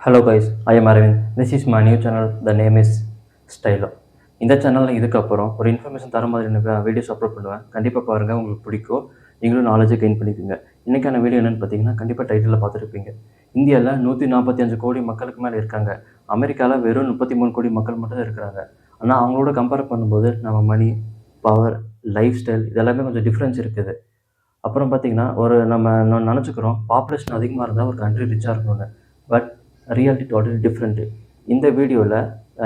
Hello guys, I am Arvind. This is my new channel. The name is Stylo. இந்த சேனலில் இதுக்கப்புறம் ஒரு information தர மாதிரி வீடியோஸ் அப்லோட் பண்ணுவேன். கண்டிப்பாக பாருங்கள், உங்களுக்கு பிடிக்கும். நீங்களும் நாலேஜை கெயின் பண்ணிக்கோங்க. இன்றைக்கான வீடியோ என்னென்னு பார்த்தீங்கன்னா, கண்டிப்பாக டைட்டிலில் பார்த்துருப்பீங்க. இந்தியாவில் 145 கோடி மக்களுக்கு மேலே இருக்காங்க. அமெரிக்காவில் வெறும் 33 கோடி மக்கள் மட்டும் தான் இருக்கிறாங்க. ஆனால் அவங்களோட கம்பேர் பண்ணும்போது நம்ம மணி, பவர், லைஃப் ஸ்டைல் இதெல்லாமே கொஞ்சம் டிஃப்ரென்ஸ் இருக்குது. அப்புறம் பார்த்தீங்கன்னா, நம்ம நினச்சிக்கிறோம் பாப்புலேஷன் அதிகமாக இருந்தால் ஒரு கண்ட்ரி ரிச்சாக இருக்கணுங்க. But reality totally different. இந்த வீடியோவில்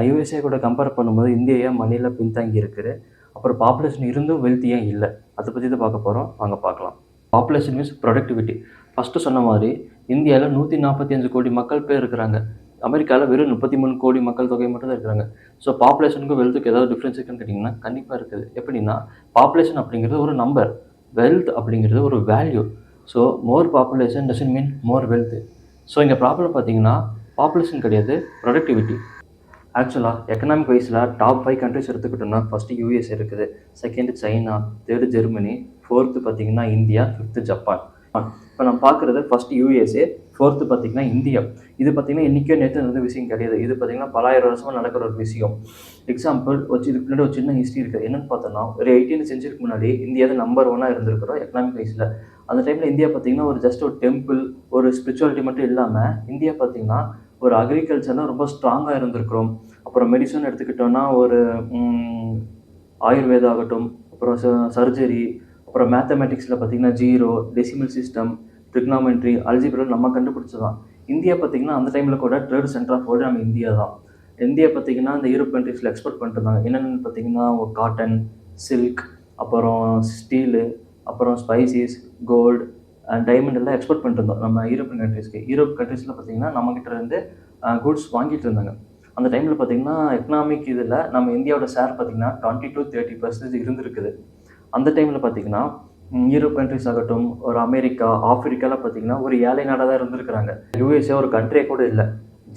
யூஎஸ்ஏ கூட கம்பேர் பண்ணும்போது இந்தியா ஏன் மணியில் பின்தங்கி இருக்குது, அப்புறம் பாப்புலேஷன் இருந்தும் வெல்த் ஏன் இல்லை, அதை பற்றி தான் பார்க்க போகிறோம். வாங்க பார்க்கலாம். Population means productivity. ஃபஸ்ட்டு சொன்ன மாதிரி இந்தியாவில் 145 கோடி மக்கள் பேர் இருக்கிறாங்க. அமெரிக்காவில் வெறும் 33 கோடி மக்கள் தொகை மட்டும் தான் இருக்கிறாங்க. ஸோ பாப்புலேஷனுக்கும் வெல்த்துக்கு ஏதாவது டிஃப்ரென்ஸ் இருக்குன்னு கேட்டிங்கன்னா கண்டிப்பாக இருக்குது. எப்படின்னா, பாப்புலேஷன் அப்படிங்கிறது ஒரு நம்பர், வெல்த் அப்படிங்கிறது ஒரு value. So more population doesn't mean more wealth. So இங்கே ப்ராப்ளம் பார்த்தீங்கன்னா பாப்புலேஷன் கிடையாது, ப்ரொடக்டிவிட்டி. ஆக்சுவலாக எக்கனாமிக் வைஸில் டாப் 5 கண்ட்ரிஸ் எடுத்துக்கிட்டோம்னா ஃபஸ்ட்டு யூஎஸ் இருக்குது, second China, third Germany, fourth பார்த்தீங்கன்னா இந்தியா, ஃபிஃப்த்து ஜப்பான். இப்போ நம்ம பார்க்குறது ஃபஸ்ட்டு யூஎஸ்ஏ, ஃபோர்த்து பார்த்தீங்கன்னா இந்தியா. இது பார்த்தீங்கன்னா இன்றைக்கே நேற்று நடந்த விஷயம் கிடையாது. இது பார்த்தீங்கன்னா பலாயிரம் வருஷமாக நடக்கிற ஒரு விஷயம். எக்ஸாம்பிள் இதுக்கு முன்னாடி ஒரு சின்ன ஹிஸ்ட்ரி இருக்குது. என்னென்னு பார்த்தோன்னா, ஒரு 18th சென்ச்சுரிக்கு முன்னாடி இந்தியா தான் நம்பர் 1 இருந்திருக்கிறோம் எக்கனாமிக் வைஸில். அந்த டைமில் இந்தியா பார்த்திங்கன்னா ஒரு ஜஸ்ட் ஒரு டெம்பிள், ஒரு ஸ்பிரிச்சுவாலிட்டி மட்டும் இல்லாமல் இந்தியா பார்த்திங்கன்னா ஒரு அக்ரிகல்ச்சரில் ரொம்ப ஸ்ட்ராங்காக இருந்திருக்கிறோம். அப்புறம் மெடிசன் எடுத்துக்கிட்டோன்னா ஒரு ஆயுர்வேதா ஆகட்டும், அப்புறம் சர்ஜரி, அப்புறம் மேத்தமெட்டிக்ஸில் பார்த்திங்கன்னா zero, decimal system, trigonometry, algebra நம்ம கண்டுபிடிச்சதான். இந்தியா பார்த்திங்கன்னா அந்த டைமில் கூட ட்ரேட் சென்டர் ஆஃப் வேர்ல்டு நம்ம இந்தியா தான். இந்தியா பார்த்திங்கன்னா இந்த யூரோப் கண்ட்ரீஸில் எக்ஸ்போர்ட் பண்ணிட்டு இருந்தாங்க. என்னென்னு பார்த்திங்கன்னா காட்டன், சில்க், அப்புறம் ஸ்டீலு, அப்புறம் ஸ்பைசிஸ், கோல்டு அண்ட் டைமண்ட் எல்லாம் எக்ஸ்போர்ட் பண்ணிட்டு இருந்தோம் நம்ம யூரோப்பியன் கண்ட்ரீஸ்க்கு. யூரோப் கண்ட்ரீஸில் பார்த்திங்கன்னா நம்மகிட்ட இருந்து குட்ஸ் வாங்கிட்டு இருந்தாங்க. அந்த டைமில் பார்த்திங்கன்னா எக்கனாமிக் இதில் நம்ம இந்தியாவோட ஷேர் பார்த்திங்கன்னா 20 to 30% இருந்திருக்குது. அந்த டைமில் பார்த்திங்கன்னா யூரோப் கண்ட்ரிஸ் ஆகட்டும், ஒரு அமெரிக்கா, ஆஃப்ரிக்காவில் பார்த்திங்கன்னா ஒரு ஏழை நாடாக தான் இருந்திருக்கிறாங்க. யூஎஸ்ஏ ஒரு கண்ட்ரியே கூட இல்லை,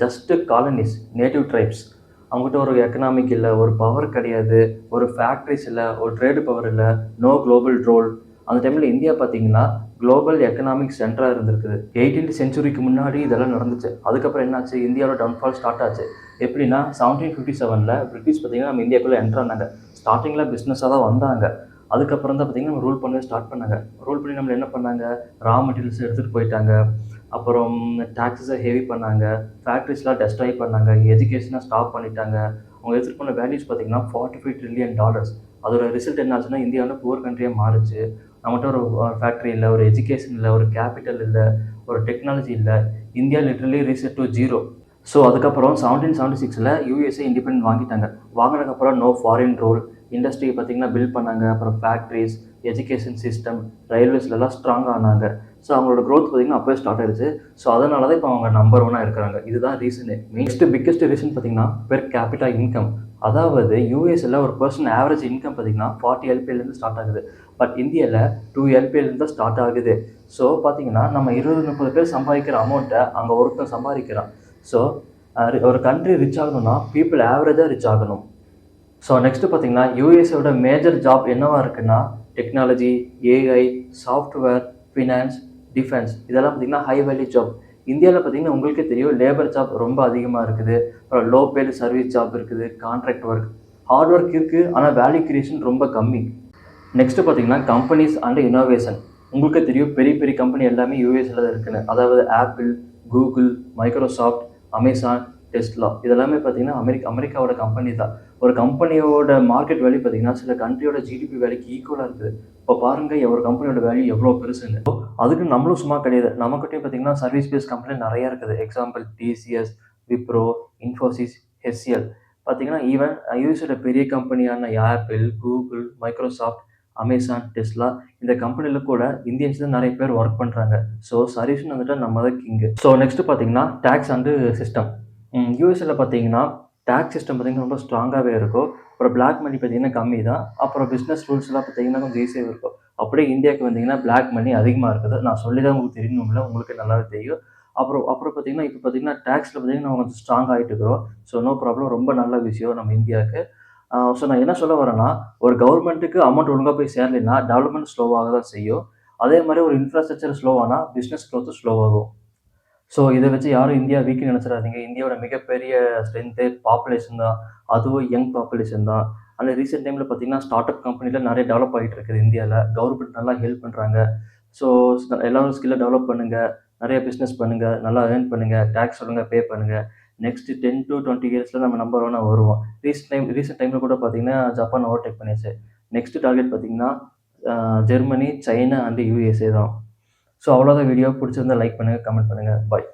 ஜஸ்ட்டு காலனிஸ், நேட்டிவ் ட்ரைப்ஸ். அவங்ககிட்ட ஒரு எக்கனாமிக் இல்லை, ஒரு பவர் கிடையாது, ஒரு ஃபேக்ட்ரிஸ் இல்லை, ஒரு ட்ரேடு பவர் இல்லை, நோ குளோபல் ரோல். அந்த டைமில் இந்தியா பார்த்திங்கன்னா குளோபல் எக்கனாமிக் சென்டராக இருந்திருக்குது. 18th சென்ச்சுரிக்கு முன்னாடி இதெல்லாம் நடந்துச்சு. அதுக்கப்புறம் என்னாச்சு, இந்தியாவோட டவுன்ஃபால் ஸ்டார்ட் ஆச்சு. எப்படின்னா 1757 பிரிட்டிஷ் பார்த்திங்கன்னா நம்ம இந்தியாவுக்குள்ளே என்ட்ரு ஆனாங்க. ஸ்டார்டிங்கில் பிஸ்னஸாக தான் வந்தாங்க. அதுக்கப்புறம் தான் பார்த்திங்கன்னா நம்ம ரூல் பண்ண ஸ்டார்ட் பண்ணாங்க. ரூல் பண்ணி நம்மளை என்ன பண்ணாங்க, ரா மெட்டீரியல்ஸ் எடுத்துகிட்டு போயிட்டாங்க. அப்புறம் டேக்ஸஸை ஹெவி பண்ணாங்க, ஃபேக்ட்ரிஸ்லாம் டெஸ்ட்ராய் பண்ணாங்க, எஜுகேஷனை ஸ்டாப் பண்ணிட்டாங்க. அவங்க எடுத்துகிட்டு போன வேல்யூஸ் பார்த்திங்கன்னா $45 trillion. அதோட ரிசல்ட் என்ன ஆச்சுன்னா இந்தியா வந்து புவர் கண்ட்ரியாக மாறுச்சு. நம்மகிட்ட ஒரு ஃபேக்ட்ரி இல்லை, ஒரு எஜுகேஷன் இல்லை, ஒரு கேபிட்டல் இல்லை, ஒரு டெக்னாலஜி இல்லை. India literally reset to zero. So அதுக்கப்புறம் 1776 யூஎஸ்ஏ இண்டிபெண்டன்ட் வாங்கிட்டாங்க. வாங்கினதுக்கப்புறம் நோ ஃபாரின் ரோல், இண்டஸ்ட்ரி பார்த்திங்கன்னா பில்ட் பண்ணாங்க. அப்புறம் ஃபேக்ட்ரிஸ், எஜுகேஷன் சிஸ்டம், ரயில்வேஸ்லாம் ஸ்ட்ராங்காக ஆனாங்க. ஸோ அவங்களோட க்ரோத் பார்த்திங்கன்னா அப்போயே ஸ்டார்ட் ஆயிடுச்சு. ஸோ அதனால தான் இப்போ அவங்க நம்பர் 1 இருக்கிறாங்க. இதுதான் ரீசனு. பிக்கெஸ்ட் ரீசன் பார்த்திங்கன்னா பெர் கேபிட்டா இன்கம். அதாவது யூஎஸ்ல ஒரு பர்சன் ஆவரேஜ் இன்கம் பார்த்திங்கன்னா 40 LPலேருந்து ஸ்டார்ட் ஆகுது. பட் இந்தியாவில் 2 LPலேருந்து தான் ஸ்டார்ட் ஆகுது. ஸோ பார்த்திங்கன்னா நம்ம 20-30 பேர் சம்பாதிக்கிற அமௌண்ட்டை அங்கே ஒருத்தன் சம்பாதிக்கிறான். ஸோ ஒரு கண்ட்ரி ரிச் ஆகணும்னா பீப்புள் ஆவரேஜாக ரிச் ஆகணும். ஸோ நெக்ஸ்ட்டு பார்த்திங்கன்னா யூஎஸ்ஏவோட மேஜர் ஜாப் என்னவாக இருக்குன்னா technology, AI, software, finance, defence, இதெல்லாம் பார்த்திங்கன்னா ஹை வேல்யூ ஜாப். இந்தியாவில் பார்த்திங்கன்னா உங்களுக்கே தெரியும், லேபர் ஜாப் ரொம்ப அதிகமாக இருக்குது. அப்புறம் லோ பேடு சர்வீஸ் ஜாப் இருக்குது, கான்ட்ராக்ட் ஒர்க், ஹார்ட் ஒர்க் இருக்குது, ஆனால் வேல்யூ கிரியேஷன் ரொம்ப கம்மி. நெக்ஸ்ட்டு பார்த்திங்கன்னா கம்பெனிஸ் அண்ட் இனோவேஷன். உங்களுக்கே தெரியும் பெரிய பெரிய கம்பெனி எல்லாமே யூஎஸ்ல தான் இருக்குன்னு. அதாவது apple, Google, Microsoft, Amazon, Tesla, இதெல்லாமே பார்த்திங்கன்னா அமெரிக்காவோட கம்பெனி தான். ஒரு கம்பெனியோட மார்க்கெட் வேல்யூ பார்த்திங்கன்னா சில கண்ட்ரியோட ஜிடிபி வேல்யூக்கு ஈக்குவலாக இருக்குது. இப்போ பாருங்கள் ஒரு கம்பெனியோட வேல்யூ எவ்வளோ பெருசுன்னு. அதுக்கு நம்மளும் சும்மா கிடையாது, நம்மக்கிட்டே பார்த்திங்கன்னா சர்வீஸ் பேஸ் கம்பெனி நிறையா இருக்குது. Example TCS, Wipro, Infosys, HCL. பார்த்திங்கன்னா ஈவன் யூஎஸோட பெரிய கம்பெனியான Apple, Google, Microsoft, Amazon, Tesla, இந்த கம்பெனியில் கூட இந்தியன்ஸ் தான் நிறைய பேர் ஒர்க் பண்ணுறாங்க. ஸோ சர்வீஸ்னு வந்துட்டு நம்ம தான் கிங்கு. ஸோ நெக்ஸ்ட்டு பார்த்திங்கன்னா டேக்ஸ் அண்டு சிஸ்டம். யூஎஸ்ல பார்த்திங்கன்னா டேக்ஸ் சிஸ்டம் பார்த்திங்கன்னா ரொம்ப ஸ்ட்ராங்காகவே இருக்கும். அப்புறம் பிளாக் மணி பார்த்திங்கன்னா கம்மி தான். அப்புறம் பிஸ்னஸ் ரூல்ஸ்லாம் பார்த்திங்கன்னா கொஞ்சம் ஈஸியாக இருக்கும். அப்படியே இந்தியாவுக்கு வந்திங்கன்னா பிளாக் மணி அதிகமாக இருக்குது. நான் சொல்லி தான் உங்களுக்கு தெரியணும்ல, உங்களுக்கு நல்லாவே தெரியும். அப்புறம் பார்த்திங்கன்னா இப்போ பார்த்திங்கன்னா டேக்ஸில் பார்த்திங்கன்னா நம்ம கொஞ்சம் ஸ்ட்ராங் ஆகிட்டு இருக்கிறோம். ஸோ நோ ப்ராப்ளம், ரொம்ப நல்ல விஷயம் நம்ம இந்தியாவுக்கு. ஸோ நான் என்ன சொல்ல வரேன்னா, ஒரு கவர்மெண்ட்டுக்கு அமௌண்ட் ஒழுங்காக போய் சேரலைன்னா டெவலப்மெண்ட் ஸ்லோவாக தான் செய்யும். அதே மாதிரி ஒரு இன்ஃப்ராஸ்ட்ரக்சர் ஸ்லோவானால் பிஸ்னஸ் க்ரோத்து ஸ்லோவாகும். ஸோ இத வச்சு யாரும் இந்தியா வீக்ன்னு நெனச்சிடாதீங்க. இந்தியாவோட மிகப்பெரிய ஸ்ட்ரென்த்தே பாப்புலேஷன் தான். அதுவும் யங் பாப்புலேஷன் தான். ஆனா ரீசென்ட் டைம்ல பார்த்தீங்கன்னா, ஸ்டார்ட் அப் கம்பெனிலாம் நெறைய டெவலப் ஆயிட்டு இருக்குது இந்தியால. கவர்மெண்ட் நல்லா ஹெல்ப் பண்றாங்க. ஸோ எல்லாரும் ஸ்கில்ல டெவலப் பண்ணுங்க. நெறைய பிசினஸ் பண்ணுங்க. நல்லா ஏர்ன் பண்ணுங்க. டாக்ஸ் ஒழுங்கா பே பண்ணுங்க. நெக்ஸ்ட் 10 டூ 20 இயர்ஸ்ல நம்ம நம்பர் ஒன்னா வருவோம். ரீசென்ட் டைம்ல கூட பார்த்தீங்கன்னா, ஜப்பான் ஓவர்டேக் பண்ணிருச்சு. நெக்ஸ்ட் டார்கெட் பார்த்தீங்கன்னா, அ ஜெர்மனி, சைனா அண்ட் யுஎஸ்ஏ தான். ஸோ அவ்வளோதான் வீடியோ. புடிச்சிருந்தா லைக் பண்ணுங்க, கமெண்ட் பண்ணுங்க. பாய்.